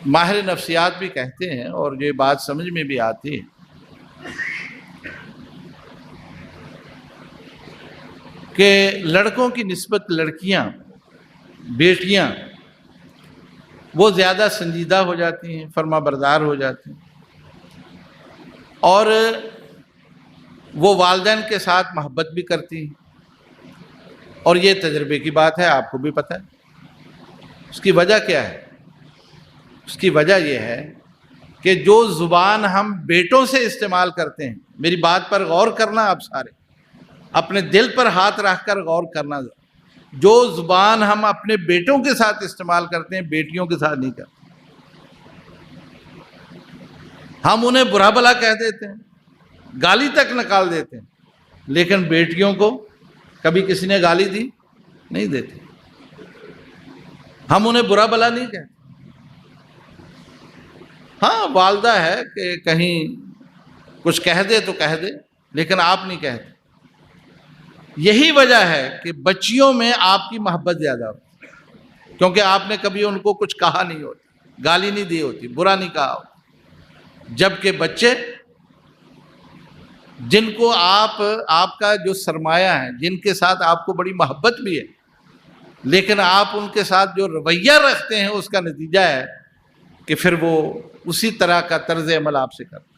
ماہر نفسیات بھی کہتے ہیں اور یہ بات سمجھ میں بھی آتی ہے کہ لڑکوں کی نسبت لڑکیاں، بیٹیاں وہ زیادہ سنجیدہ ہو جاتی ہیں، فرما بردار ہو جاتی ہیں، اور وہ والدین کے ساتھ محبت بھی کرتی ہیں، اور یہ تجربے کی بات ہے، آپ کو بھی پتہ ہے۔ اس کی وجہ کیا ہے؟ اس کی وجہ یہ ہے کہ جو زبان ہم بیٹوں سے استعمال کرتے ہیں، میری بات پر غور کرنا، آپ سارے اپنے دل پر ہاتھ رکھ کر غور کرنا، جو زبان ہم اپنے بیٹوں کے ساتھ استعمال کرتے ہیں بیٹیوں کے ساتھ نہیں کرتے۔ ہم انہیں برا بھلا کہہ دیتے ہیں، گالی تک نکال دیتے ہیں، لیکن بیٹیوں کو کبھی کسی نے گالی دی نہیں دیتے، ہم انہیں برا بھلا نہیں کہتے۔ ہاں والدہ ہے کہ کہیں کچھ کہہ دے تو کہہ دے، لیکن آپ نہیں کہتے۔ یہی وجہ ہے کہ بچیوں میں آپ کی محبت زیادہ ہوتی ہے، کیونکہ آپ نے کبھی ان کو کچھ کہا نہیں ہوتا، گالی نہیں دی ہوتی، برا نہیں کہا ہوتا۔ جبکہ بچے جن کو آپ کا جو سرمایہ ہے، جن کے ساتھ آپ کو بڑی محبت بھی ہے، لیکن آپ ان کے ساتھ جو رویہ رکھتے ہیں اس کا نتیجہ ہے کہ پھر وہ اسی طرح کا طرز عمل آپ سے کرتے ہیں۔